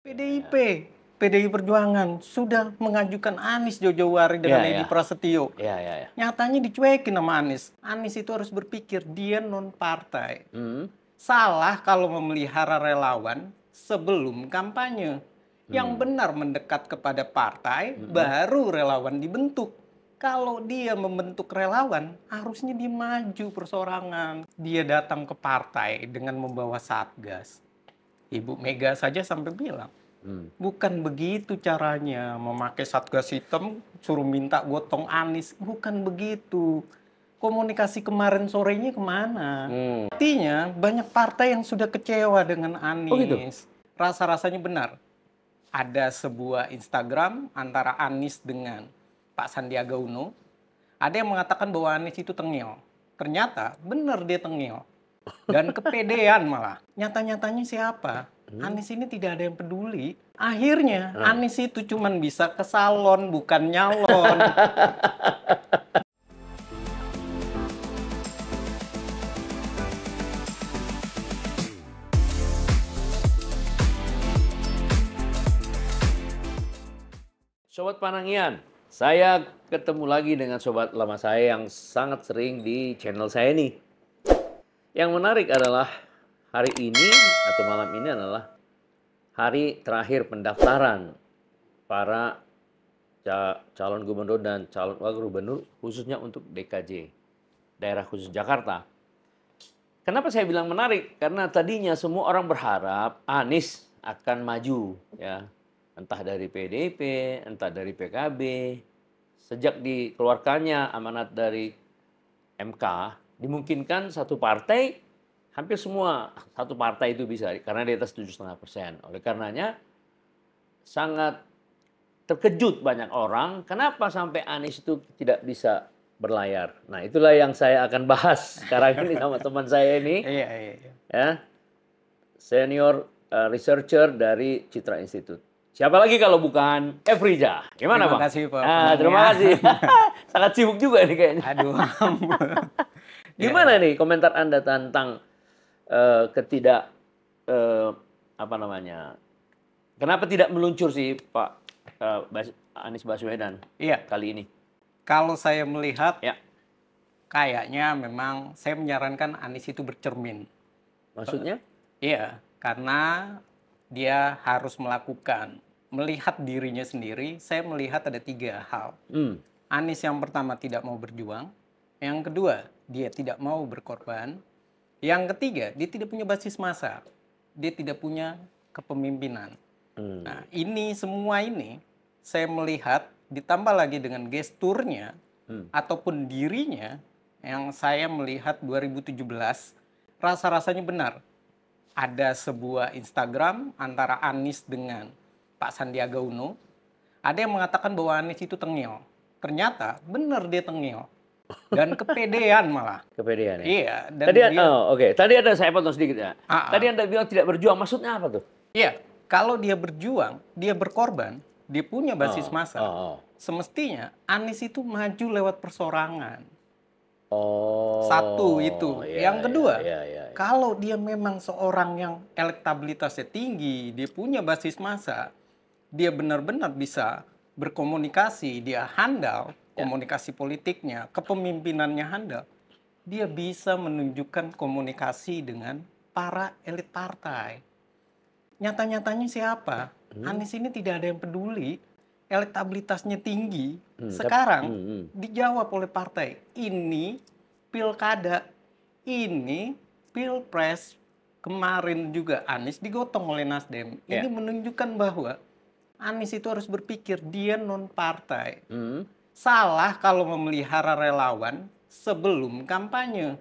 PDIP, PDI Perjuangan sudah mengajukan Anies jauh-jauh hari dengan Edi Prasetyo. Nyatanya dicuekin sama Anies. Anies itu harus berpikir dia non partai. Salah kalau memelihara relawan sebelum kampanye. Yang benar mendekat kepada partai, baru relawan dibentuk. Kalau dia membentuk relawan, harusnya dia maju persorangan. Dia datang ke partai dengan membawa satgas. Ibu Mega saja sampai bilang, bukan begitu caranya memakai satgas hitam, suruh minta gotong Anies. Bukan begitu. Komunikasi kemarin sorenya kemana? Artinya banyak partai yang sudah kecewa dengan Anies. Oh gitu? Rasa-rasanya benar. Ada sebuah Instagram antara Anies dengan Pak Sandiaga Uno. Ada yang mengatakan bahwa Anies itu tengil. Ternyata benar dia tengil. Dan kepedean malah. Nyata-nyatanya siapa? Anies ini tidak ada yang peduli. Akhirnya Anies itu cuman bisa ke salon, bukan nyalon. Sobat Panangian, saya ketemu lagi dengan sobat lama saya yang sangat sering di channel saya nih. Yang menarik adalah hari ini atau malam ini adalah hari terakhir pendaftaran para calon gubernur dan calon wakil gubernur khususnya untuk DKJ, Daerah Khusus Jakarta. Kenapa saya bilang menarik? Karena tadinya semua orang berharap Anies akan maju, ya, entah dari PDIP, entah dari PKB. Sejak dikeluarkannya amanat dari MK, dimungkinkan satu partai, hampir semua satu partai itu bisa, karena di atas 7,5%. Oleh karenanya, sangat terkejut banyak orang, kenapa sampai Anies itu tidak bisa berlayar. Nah, itulah yang saya akan bahas sekarang ini sama teman saya ini. Ya, senior researcher dari Citra Institute. Siapa lagi kalau bukan Efrija? Gimana, Bang? Terima kasih, Pak. Terima kasih. Sangat sibuk juga nih kayaknya. Aduh. Gimana nih komentar Anda tentang kenapa tidak meluncur sih Pak Anies Baswedan kali ini? Kalau saya melihat, kayaknya memang saya menyarankan Anies itu bercermin. Maksudnya? Iya, karena dia harus melihat dirinya sendiri. Saya melihat ada 3 hal. Anies yang pertama tidak mau berjuang. Yang kedua, dia tidak mau berkorban. Yang ketiga, dia tidak punya basis massa. Dia tidak punya kepemimpinan. Nah, semua ini saya melihat ditambah lagi dengan gesturnya ataupun dirinya yang saya melihat 2017 rasa-rasanya benar. Ada sebuah Instagram antara Anies dengan Pak Sandiaga Uno. Ada yang mengatakan bahwa Anies itu tengil. Ternyata benar dia tengil. Dan kepedean malah. Kepedean ya? Iya. Dan Tadi ada saya potong sedikit ya. Tadi Anda bilang tidak berjuang, maksudnya apa tuh? Iya, kalau dia berjuang, dia berkorban, dia punya basis massa. Semestinya Anies itu maju lewat persorangan. Satu itu. Yang kedua, kalau dia memang seorang yang elektabilitasnya tinggi, dia punya basis massa, dia benar-benar bisa berkomunikasi, dia handal komunikasi politiknya, kepemimpinannya handal, dia bisa menunjukkan komunikasi dengan para elit partai. Nyata-nyatanya siapa? Anies ini tidak ada yang peduli. Elektabilitasnya tinggi. Sekarang dijawab oleh partai. Ini pilkada, ini pilpres. Kemarin juga Anies digotong oleh Nasdem. Ini menunjukkan bahwa Anies itu harus berpikir dia non partai. Salah kalau memelihara relawan sebelum kampanye.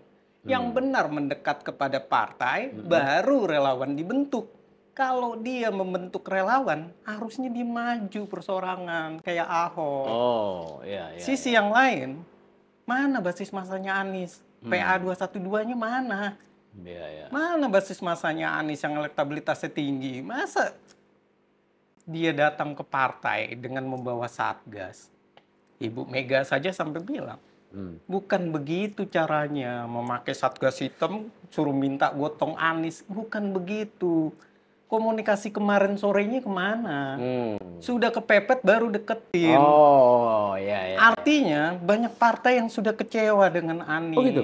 Yang benar mendekat kepada partai, baru relawan dibentuk. Kalau dia membentuk relawan, harusnya dia maju persorangan kayak Ahok. Sisi yang lain, mana basis masanya Anies? PA 212-nya mana? Mana basis masanya Anies yang elektabilitasnya tinggi? Masa dia datang ke partai dengan membawa satgas? Ibu Mega saja sampai bilang, bukan begitu caranya memakai satgas hitam, suruh minta gotong Anies. Bukan begitu. Komunikasi kemarin sorenya kemana? Sudah kepepet baru deketin. Oh, ya. Artinya banyak partai yang sudah kecewa dengan Anies. Oh gitu?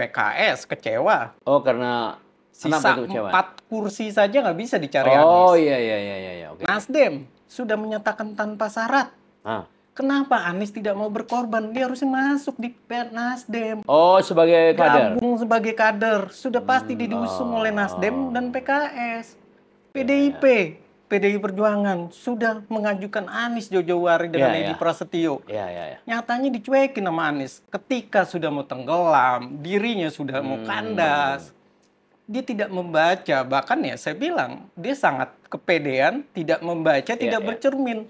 PKS kecewa. Oh, karena Sisa itu kecewa? 4 kursi saja nggak bisa dicari Oh, Anies. iya. Okay. Nasdem sudah menyatakan tanpa syarat. Kenapa Anies tidak mau berkorban? Dia harusnya masuk di Nasdem. Oh, sebagai kader? Gabung sebagai kader. Sudah pasti diusung oleh Nasdem dan PKS. PDI Perjuangan sudah mengajukan Anies jauh-jauh hari dengan Edi Prasetyo. Nyatanya dicuekin sama Anies. Ketika sudah mau tenggelam, dirinya sudah mau kandas. Dia tidak membaca, bahkan ya saya bilang, dia sangat kepedean, tidak membaca, tidak bercermin.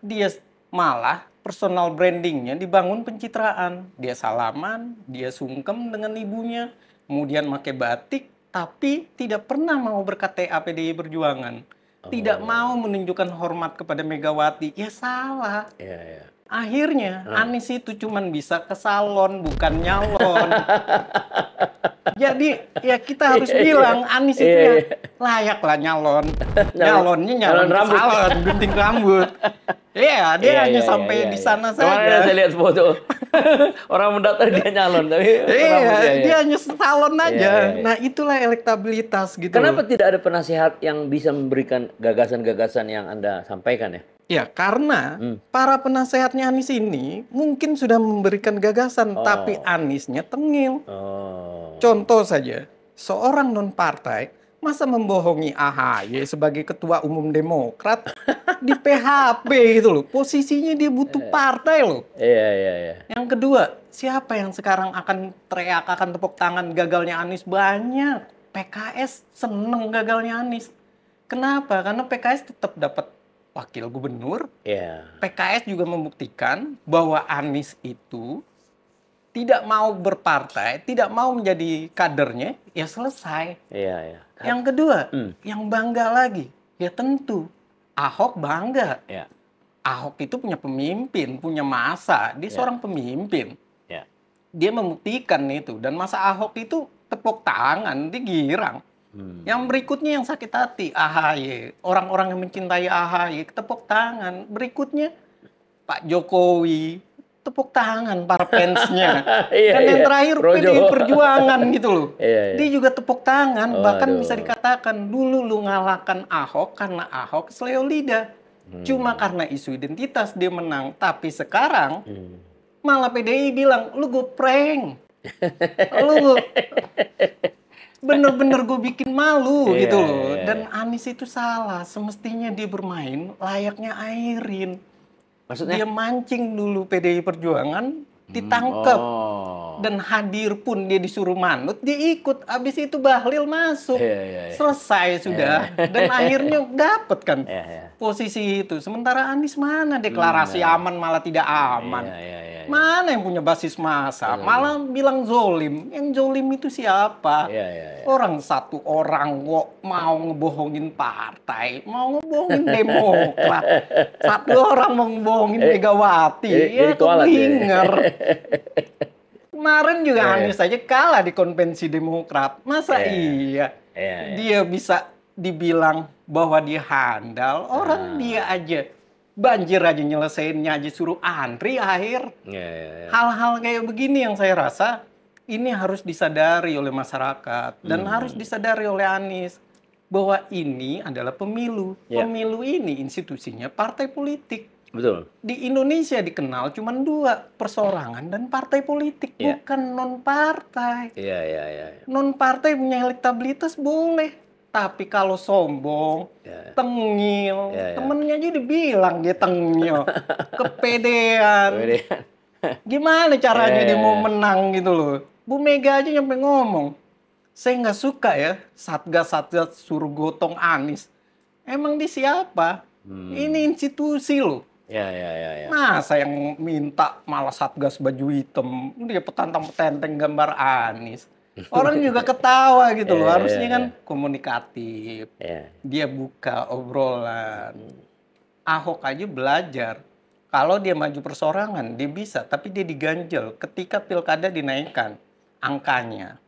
Dia malah personal brandingnya dibangun pencitraan. Dia salaman, dia sungkem dengan ibunya, kemudian pakai batik, tapi tidak pernah mau ber-KTA PDI Perjuangan. Tidak mau menunjukkan hormat kepada Megawati. Ya salah. Akhirnya Anies itu cuman bisa ke salon, bukan nyalon. Jadi ya kita harus bilang Anies itu ya layak lah nyalon. Nyalonnya nyalon ke salon, gunting rambut. Iya, dia hanya sampai di sana saja. Kemarin saya lihat foto. Orang mendaftar dia nyalon, tapi dia hanya salon aja. Nah, itulah elektabilitas gitu. Kenapa tidak ada penasehat yang bisa memberikan gagasan-gagasan yang Anda sampaikan ya? Ya, karena para penasehatnya Anies ini mungkin sudah memberikan gagasan, tapi Aniesnya tengil. Contoh saja, seorang non-partai masa membohongi AHY sebagai ketua umum Demokrat di PHP gitu loh. Posisinya dia butuh partai loh. Iya. Yang kedua, siapa yang sekarang akan teriak, akan tepuk tangan gagalnya Anies? Banyak. PKS seneng gagalnya Anies. Kenapa? Karena PKS tetap dapat wakil gubernur. PKS juga membuktikan bahwa Anies itu tidak mau berpartai, tidak mau menjadi kadernya, ya selesai. Yang kedua, yang bangga lagi, ya tentu Ahok bangga. Ahok itu punya pemimpin, punya masa, dia seorang pemimpin. Dia membuktikan itu, dan masa Ahok itu tepuk tangan, dia girang. Yang berikutnya yang sakit hati, AHY. Orang-orang yang mencintai AHY, tepuk tangan. Berikutnya Pak Jokowi, tepuk tangan para fansnya. Dan yang terakhir PDI Perjuangan gitu loh. Dia juga tepuk tangan. Bahkan bisa dikatakan dulu lu ngalahkan Ahok karena Ahok seleo lidah. Cuma karena isu identitas dia menang. Tapi sekarang malah PDI bilang lu gue prank. Lu bener-bener gue bikin malu gitu loh. Dan Anies itu salah. Semestinya dia bermain layaknya Airin. Maksudnya? Dia mancing dulu PDI Perjuangan, ditangkap. Dan hadir pun dia disuruh manut, dia ikut. Abis itu Bahlil masuk. Selesai sudah. Dan akhirnya dapat kan posisi itu. Sementara Anies mana deklarasi aman malah tidak aman. Mana yang punya basis massa? Malah bilang zolim. Yang zolim itu siapa? Orang satu orang kok mau ngebohongin partai, mau ngebohongin Demokrat. Satu orang mau ngebohongin Megawati. Ya keblinger. Kemarin juga Anies saja kalah di konvensi Demokrat. Masa iya dia bisa dibilang bahwa dia handal? Orang dia aja banjir aja nyelesainnya aja suruh antri akhir. Hal-hal kayak begini yang saya rasa ini harus disadari oleh masyarakat dan harus disadari oleh Anies bahwa ini adalah pemilu. Pemilu ini institusinya partai politik. Betul. Di Indonesia dikenal cuma 2, perseorangan dan partai politik, bukan non-partai. Non-partai punya elektabilitas boleh. Tapi kalau sombong, tengil, temennya aja dibilang dia tengil, kepedean. Gimana caranya dia mau menang gitu loh. Bu Mega aja nyampe ngomong, saya nggak suka ya Satgas suruh gotong Anies. Emang dia siapa? Ini institusi loh. Masa yang minta malah Satgas baju hitam, dia petantang-petenteng gambar Anies. Orang juga ketawa gitu loh. Harusnya kan komunikatif. Dia buka obrolan. Ahok aja belajar. Kalau dia maju persorangan, dia bisa. Tapi dia diganjel ketika pilkada dinaikkan angkanya.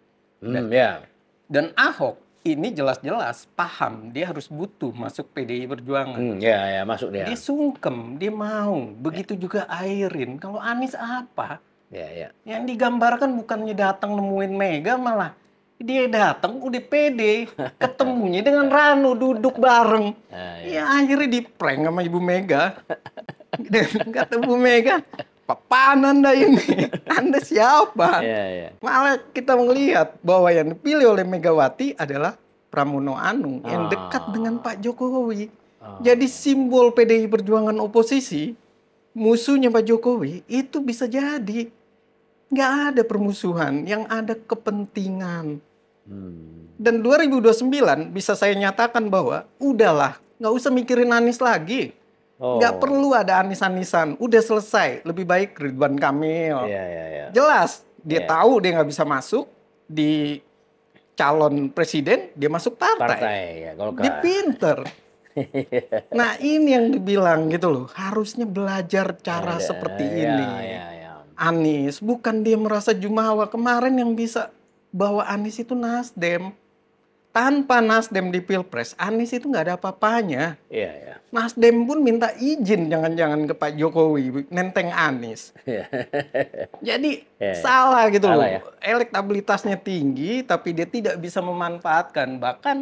Dan Ahok ini jelas-jelas paham dia harus butuh masuk PDI Perjuangan. Ya, masuk dia. Dia sungkem, dia mau. Begitu juga Airin. Kalau Anies apa? Ya. Yang digambarkan bukannya datang nemuin Mega, malah dia datang udah pede, ketemunya dengan Rano duduk bareng. Ya akhirnya di prank sama Ibu Mega. Dan kata Bu Mega, "Apaan Anda ini? Anda siapa?" Ya. Malah kita melihat bahwa yang dipilih oleh Megawati adalah Pramono Anung yang dekat dengan Pak Jokowi. Jadi simbol PDI Perjuangan oposisi, musuhnya Pak Jokowi, itu bisa jadi. Nggak ada permusuhan, yang ada kepentingan. Dan 2029 bisa saya nyatakan bahwa udahlah, nggak usah mikirin Anies lagi. Nggak perlu ada Anies-Anisan, udah selesai. Lebih baik Ridwan Kamil. Ya. Jelas, dia tahu dia nggak bisa masuk di calon presiden, dia masuk partai. Ya, Golkar. Dia pinter. Nah ini yang dibilang gitu loh, harusnya belajar cara seperti ini. Anies, bukan dia merasa jumawa. Kemarin yang bisa bawa Anies itu Nasdem. Tanpa Nasdem di Pilpres, Anies itu nggak ada apa-apanya. Iya. Nasdem pun minta izin jangan-jangan ke Pak Jokowi, nenteng Anies. Jadi salah gitu loh. Ya. Elektabilitasnya tinggi, tapi dia tidak bisa memanfaatkan. Bahkan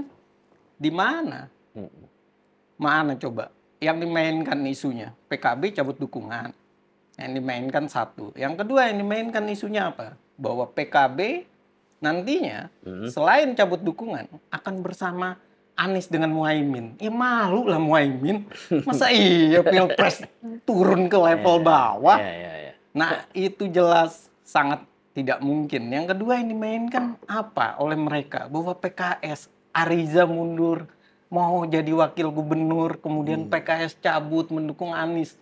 di mana? Mana coba? Yang dimainkan isunya, PKB cabut dukungan. Yang dimainkan satu. Yang kedua yang dimainkan isunya apa? Bahwa PKB nantinya selain cabut dukungan akan bersama Anies dengan Muhaimin. Ya malu lah Muhaimin. Masa iya Pilpres turun ke level bawah? Nah itu jelas sangat tidak mungkin. Yang kedua yang dimainkan apa oleh mereka? Bahwa PKS, Ariza mundur, mau jadi wakil gubernur, kemudian PKS cabut mendukung Anies.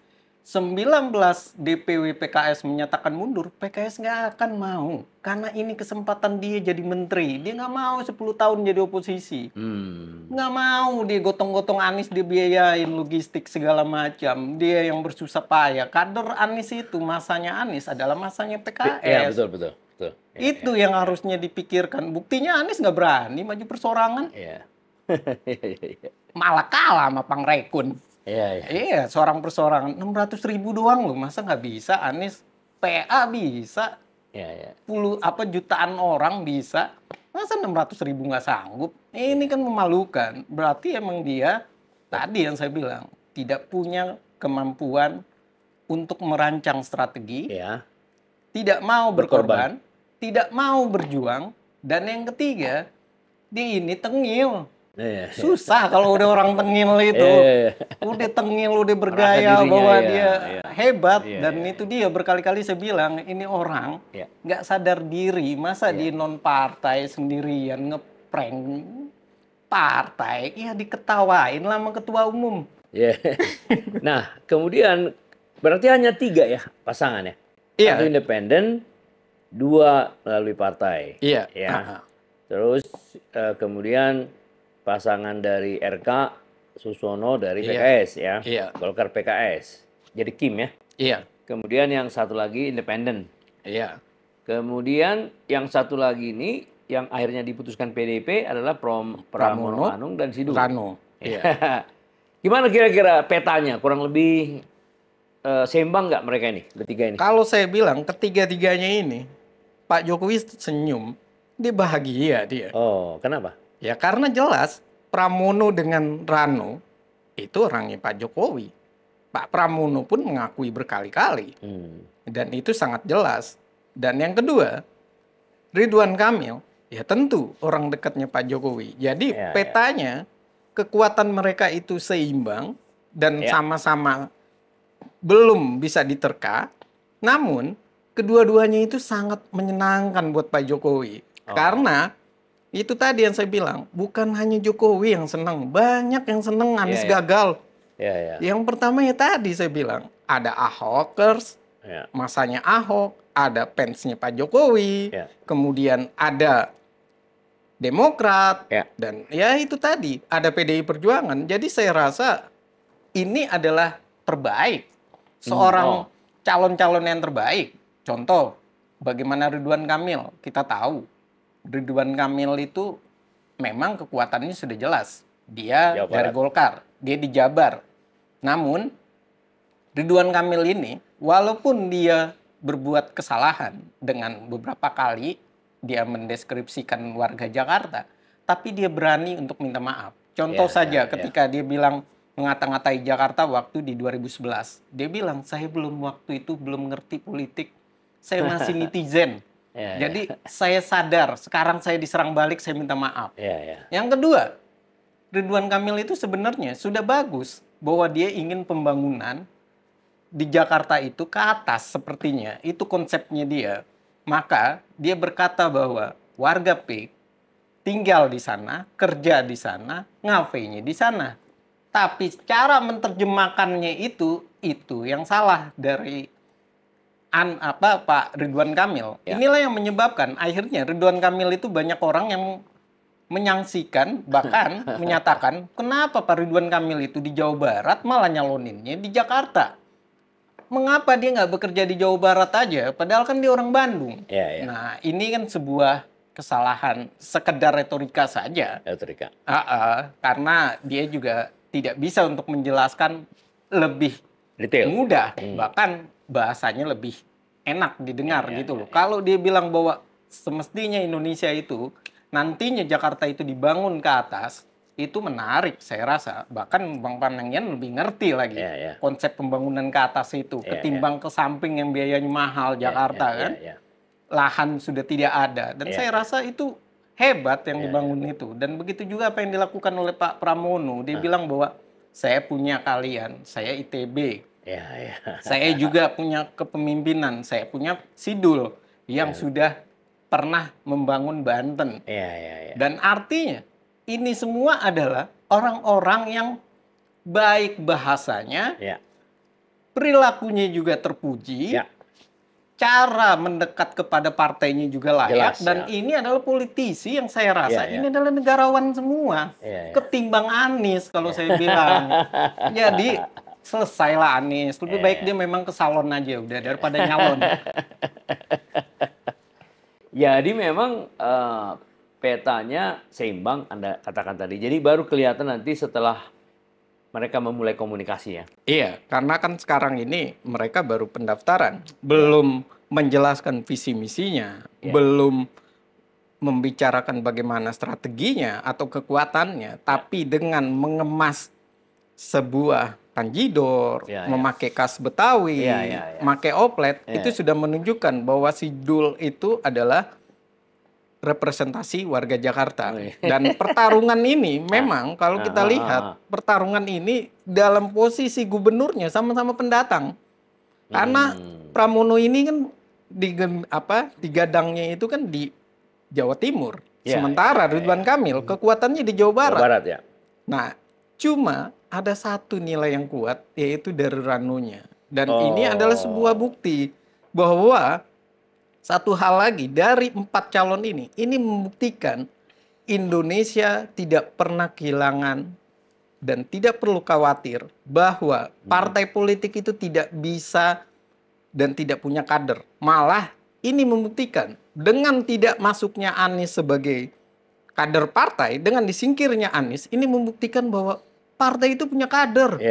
19 DPW PKS menyatakan mundur, PKS nggak akan mau. Karena ini kesempatan dia jadi menteri. Dia nggak mau 10 tahun jadi oposisi. Nggak mau dia gotong-gotong Anies, dia biayain logistik segala macam. Dia yang bersusah payah. Kader Anies itu, masanya Anies adalah masanya PKS. Iya, betul. Itu yang harusnya dipikirkan. Buktinya Anies nggak berani maju persorangan. Iya. Malah kalah sama Pangrekun. Iya, seorang persorangan 600.000 doang loh, masa nggak bisa Anies? PA bisa, jutaan orang bisa, masa 600.000 nggak sanggup? Ini kan memalukan. Berarti emang dia tadi yang saya bilang tidak punya kemampuan untuk merancang strategi, tidak mau berkorban, tidak mau berjuang, dan yang ketiga dia ini tengil. Susah kalau udah orang tengil itu. Udah tengil, udah bergaya bahwa dia hebat. Dan itu dia berkali-kali saya bilang, ini orang nggak sadar diri. Masa di non-partai sendirian ngeprank partai, diketawain lah sama ketua umum. Nah, kemudian berarti hanya 3 ya pasangan ya? 1 independen, 2 melalui partai. Terus kemudian pasangan dari RK, Susono dari PKS Golkar PKS. Jadi Kim ya? Kemudian yang satu lagi independen. Kemudian yang satu lagi ini yang akhirnya diputuskan PDIP adalah Pramono Anung dan Sidul. Gimana kira-kira petanya? Kurang lebih seimbang nggak mereka ini, bertiga ini? Kalau saya bilang ketiga-tiganya ini, Pak Jokowi senyum, dia bahagia dia. Oh, kenapa? Ya karena jelas Pramono dengan Rano itu orangnya Pak Jokowi. Pak Pramono pun mengakui berkali-kali. Dan itu sangat jelas. Dan yang kedua, Ridwan Kamil, ya tentu orang dekatnya Pak Jokowi. Jadi petanya, kekuatan mereka itu seimbang dan sama-sama belum bisa diterka. Namun, kedua-duanya itu sangat menyenangkan buat Pak Jokowi. Karena itu tadi yang saya bilang, bukan hanya Jokowi yang senang, banyak yang senang Anies gagal. Yang pertama ya tadi saya bilang, ada Ahokers, masanya Ahok, ada fansnya Pak Jokowi, kemudian ada Demokrat, dan ya itu tadi, ada PDI Perjuangan. Jadi saya rasa ini adalah terbaik, seorang calon-calon yang terbaik. Contoh, bagaimana Ridwan Kamil, kita tahu. Ridwan Kamil itu memang kekuatannya sudah jelas. Dia Jawa dari Barat. Golkar, dia di Jabar. Namun Ridwan Kamil ini, walaupun dia berbuat kesalahan dengan beberapa kali dia mendeskripsikan warga Jakarta, tapi dia berani untuk minta maaf. Contoh saja ketika dia bilang mengata-ngatai Jakarta waktu di 2011. Dia bilang, saya waktu itu belum ngerti politik, saya masih netizen. Jadi saya sadar, sekarang saya diserang balik, saya minta maaf. Yang kedua, Ridwan Kamil itu sebenarnya sudah bagus bahwa dia ingin pembangunan di Jakarta itu ke atas sepertinya. Itu konsepnya dia. Maka dia berkata bahwa warga P tinggal di sana, kerja di sana, ngafenya di sana. Tapi cara menerjemahkannya itu yang salah dari Pak Ridwan Kamil. Inilah yang menyebabkan akhirnya Ridwan Kamil itu banyak orang yang menyaksikan, bahkan menyatakan, kenapa Pak Ridwan Kamil itu di Jawa Barat malah nyaloninnya di Jakarta? Mengapa dia nggak bekerja di Jawa Barat aja, padahal kan dia orang Bandung? Nah, ini kan sebuah kesalahan, sekedar retorika saja. Karena dia juga tidak bisa untuk menjelaskan lebih detail, mudah, bahkan bahasanya lebih enak didengar gitu loh. Kalau dia bilang bahwa semestinya Indonesia itu nantinya Jakarta itu dibangun ke atas, itu menarik saya rasa. Bahkan Bang Panangian lebih ngerti lagi konsep pembangunan ke atas itu ketimbang ke samping yang biayanya mahal Jakarta kan. Lahan sudah tidak ada dan saya rasa itu hebat yang dibangun itu. Dan begitu juga apa yang dilakukan oleh Pak Pramono. Dia bilang bahwa saya punya kalian, saya ITB. Saya juga punya kepemimpinan, saya punya Sidul yang sudah pernah membangun Banten. Dan artinya ini semua adalah orang-orang yang baik bahasanya, perilakunya juga terpuji, cara mendekat kepada partainya juga layak, dan ini adalah politisi yang saya rasa ini adalah negarawan semua, ketimbang Anies kalau saya bilang. Jadi selesailah Anies, lebih baik dia memang ke salon aja udah daripada nyalon. Jadi memang petanya seimbang Anda katakan tadi. Jadi baru kelihatan nanti setelah mereka memulai komunikasi ya. Iya, karena kan sekarang ini mereka baru pendaftaran, belum menjelaskan visi misinya, belum membicarakan bagaimana strateginya atau kekuatannya, tapi dengan mengemas sebuah tanjidor, memakai khas Betawi, memakai oplet, itu sudah menunjukkan bahwa Sidul itu adalah representasi warga Jakarta. Dan pertarungan ini memang kalau kita lihat, pertarungan ini dalam posisi gubernurnya sama-sama pendatang. Karena Pramono ini kan digadangnya itu kan di Jawa Timur. Sementara Ridwan Kamil kekuatannya di Jawa Barat. Nah, cuma ada satu nilai yang kuat, yaitu dari Ranonya. Dan ini adalah sebuah bukti bahwa satu hal lagi, dari 4 calon ini membuktikan Indonesia tidak pernah kehilangan dan tidak perlu khawatir bahwa partai politik itu tidak bisa dan tidak punya kader. Malah ini membuktikan dengan tidak masuknya Anies sebagai kader partai, dengan disingkirnya Anies, ini membuktikan bahwa partai itu punya kader.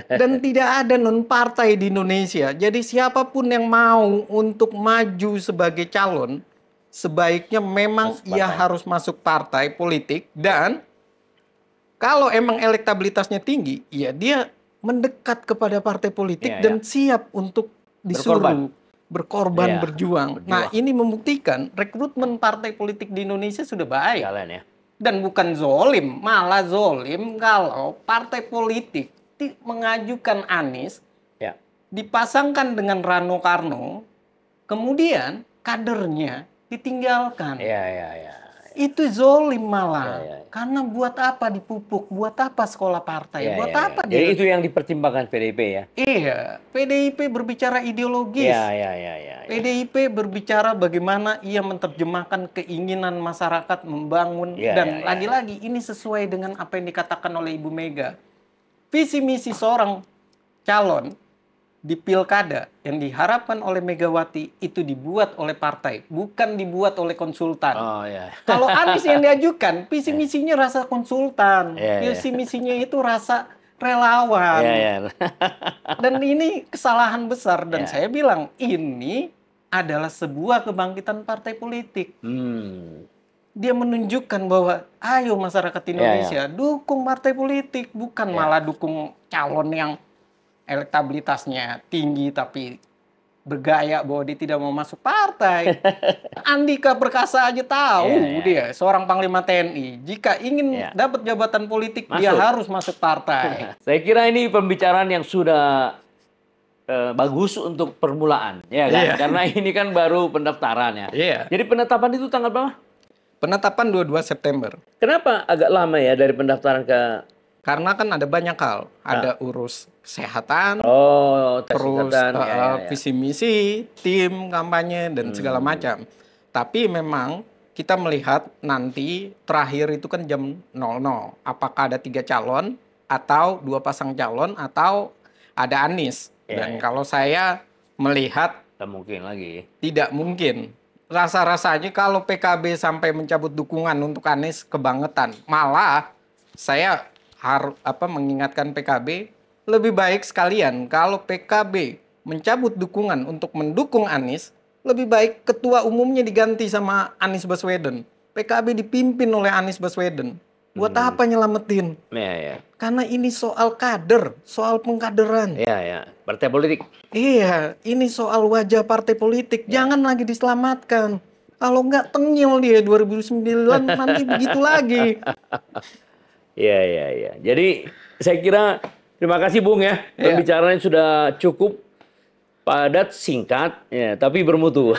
Dan tidak ada non-partai di Indonesia. Jadi siapapun yang mau untuk maju sebagai calon, sebaiknya memang ia harus masuk partai politik. Dan kalau emang elektabilitasnya tinggi, ya dia mendekat kepada partai politik dan siap untuk disuruh berkorban, berjuang. Nah, ini membuktikan rekrutmen partai politik di Indonesia sudah baik. Dan bukan zolim, malah zolim kalau partai politik mengajukan Anies, dipasangkan dengan Rano Karno, kemudian kadernya ditinggalkan. Itu zolim malah. Karena buat apa dipupuk, buat apa sekolah partai, buat apa dia... Jadi itu yang dipertimbangkan PDIP ya? Iya, PDIP berbicara ideologis. PDIP berbicara bagaimana ia menerjemahkan keinginan masyarakat membangun. Dan lagi-lagi ini sesuai dengan apa yang dikatakan oleh Ibu Mega. Visi misi seorang calon di pilkada yang diharapkan oleh Megawati itu dibuat oleh partai, bukan dibuat oleh konsultan. Oh ya. Kalau Anies yang diajukan, visi misinya rasa konsultan, visi misinya itu rasa relawan. Dan ini kesalahan besar, dan saya bilang ini adalah sebuah kebangkitan partai politik. Dia menunjukkan bahwa ayo masyarakat Indonesia dukung partai politik, bukan malah dukung calon yang elektabilitasnya tinggi tapi bergaya bahwa dia tidak mau masuk partai. Andika Perkasa aja tahu dia seorang Panglima TNI. Jika ingin dapat jabatan politik dia harus masuk partai. Saya kira ini pembicaraan yang sudah bagus untuk permulaan, ya kan? Karena ini kan baru pendaftaran ya. Jadi penetapan itu tanggal berapa? Penetapan 22 September. Kenapa agak lama ya dari pendaftaran ke? Karena kan ada banyak hal, ada urus kesehatan, terus visi misi, tim kampanye dan segala macam. Tapi memang kita melihat nanti terakhir itu kan jam 00. Apakah ada 3 calon atau 2 pasang calon atau ada Anies? Dan kalau saya melihat tidak mungkin. Rasa-rasanya kalau PKB sampai mencabut dukungan untuk Anies kebangetan. Malah saya harus mengingatkan PKB lebih baik sekalian kalau PKB mencabut dukungan untuk mendukung Anies, lebih baik ketua umumnya diganti sama Anies Baswedan. PKB dipimpin oleh Anies Baswedan. Buat apa nyelamatin? Karena ini soal kader, soal pengkaderan. Partai politik. Iya, ini soal wajah partai politik. Jangan lagi diselamatkan. Kalau nggak tengil dia 2009 nanti begitu lagi. Iya. Jadi saya kira terima kasih Bung ya. Pembicaraan sudah cukup padat, singkat, tapi bermutu.